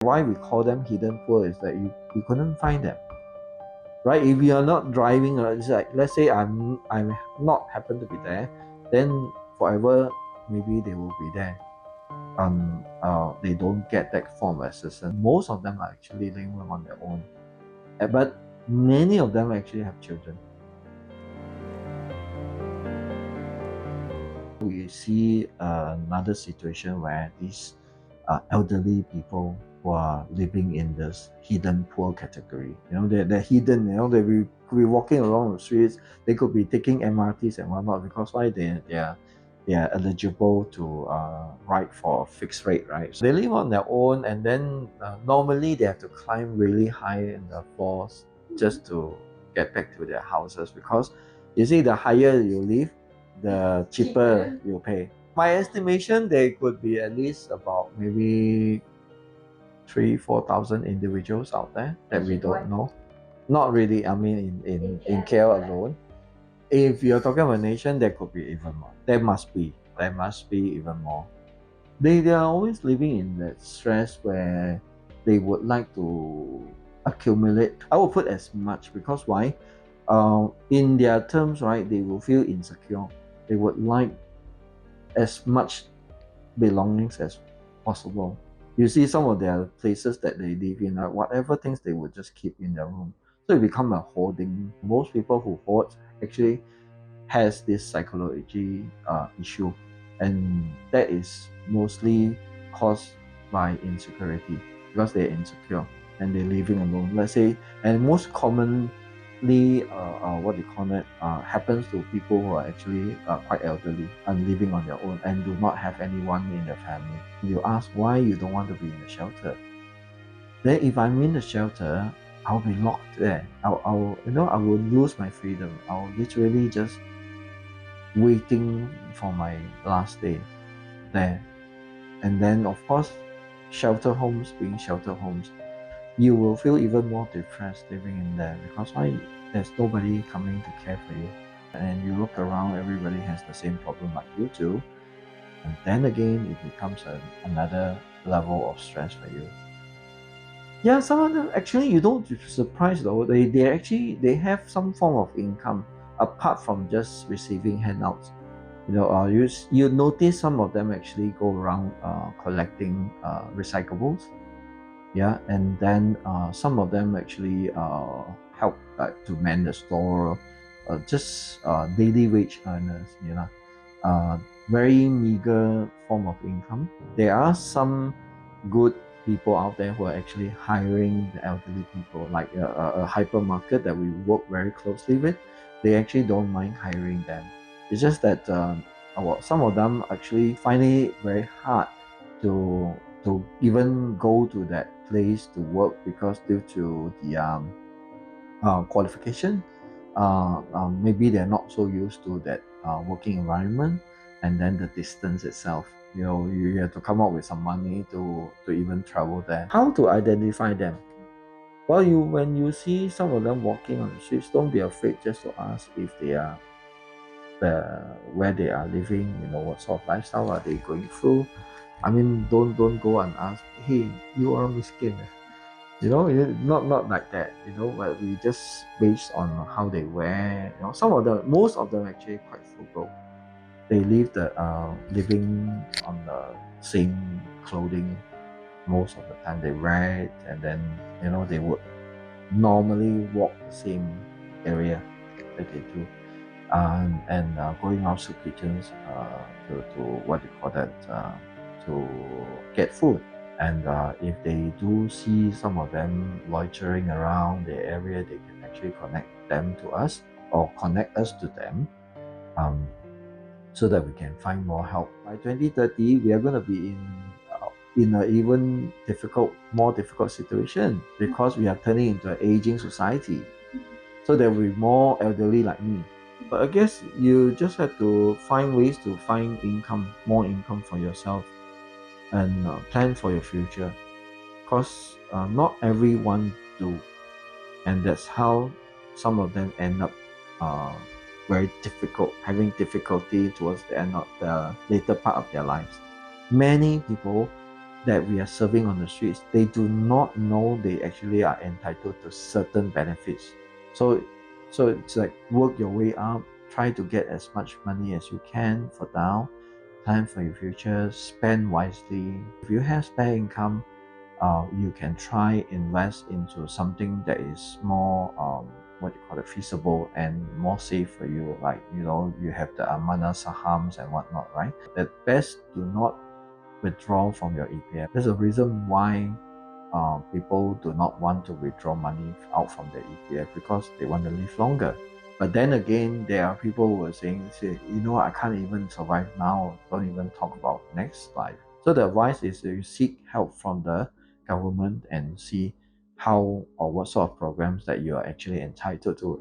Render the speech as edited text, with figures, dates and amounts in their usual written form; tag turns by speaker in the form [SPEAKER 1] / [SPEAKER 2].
[SPEAKER 1] Why we call them hidden poor is that you couldn't find them, right? If you are not driving, it's like, let's say I'm not happen to be there, then forever maybe they will be there. They don't get that form of assistance. Most of them are actually living on their own, but many of them actually have children. We see another situation where these elderly people who are living in this hidden poor category, they're hidden, they will be walking along the streets, they could be taking MRTs and whatnot, because why they are eligible to ride for a fixed rate, right? So they live on their own, and then normally they have to climb really high in the floors just to get back to their houses, because you see, the higher you live, the cheaper you pay. My estimation, there could be at least about maybe 3,000-4,000 individuals out there that we don't know. Not really, I mean in KL alone. If you're talking about a nation, there could be even more. There must be even more. They are always living in that stress where they would like to accumulate. I will put as much, because why? In their terms, right, they will feel insecure. They would like as much belongings as possible. You see some of their places that they live in, whatever things they would just keep in their room. So it become a hoarding. Most people who hoard actually has this psychology issue, and that is mostly caused by insecurity, because they're insecure and they're living alone. Let's say, and most commonly, what do you call it, happens to people who are actually quite elderly and living on their own and do not have anyone in their family. You ask why you don't want to be in the shelter. Then if I'm in the shelter, I'll be locked there. I will lose my freedom. I'll literally just waiting for my last day there. And then, of course, shelter homes being shelter homes, you will feel even more depressed living in there, because why? There's nobody coming to care for you. And you look around, everybody has the same problem like you do. And then again, it becomes another level of stress for you. Yeah, some of them actually, you don't be surprised though. They have some form of income apart from just receiving handouts. You notice some of them actually go around collecting recyclables. Yeah, and then some of them actually help to man the store, just daily wage earners. Uh, Very meager form of income. There are some good people out there who are actually hiring the elderly people, like a hypermarket that we work very closely with. They actually don't mind hiring them. It's just that some of them actually find it very hard to even go to that place to work, because due to the qualification, maybe they're not so used to that working environment, and then the distance itself. You have to come up with some money to even travel there. How to identify them? Well, when you see some of them walking on the streets, don't be afraid just to ask if they are where they are living. What sort of lifestyle are they going through. I mean, don't go and ask, hey, you are miskin. Not like that. But we just based on how they wear. Most of them actually quite frugal. They living on the same clothing most of the time. They wear it, and then they would normally walk the same area that they do, and going out to kitchens to what you call that, to get food. And if they do see some of them loitering around the area, they can actually connect them to us or connect us to them, um, so that we can find more help. By 2030, we are going to be in an even more difficult situation, because we are turning into an aging society. So there will be more elderly like me. But I guess you just have to find ways to find more income for yourself, and plan for your future. Because not everyone do, and that's how some of them end up uh, very difficult, having difficulty towards the end of the later part of their lives. Many people that we are serving on the streets, they do not know they actually are entitled to certain benefits. So it's like work your way up, try to get as much money as you can for now, plan for your future, spend wisely. If you have spare income, you can try invest into something that is more what you call it, feasible and more safe for you. Like, you have the Amana Sahams and whatnot, right? At best, do not withdraw from your EPF. There's a reason why people do not want to withdraw money out from their EPF, because they want to live longer. But then again, there are people who are saying, I can't even survive now, don't even talk about next life. So the advice is you seek help from the government and see how or what sort of programs that you are actually entitled to.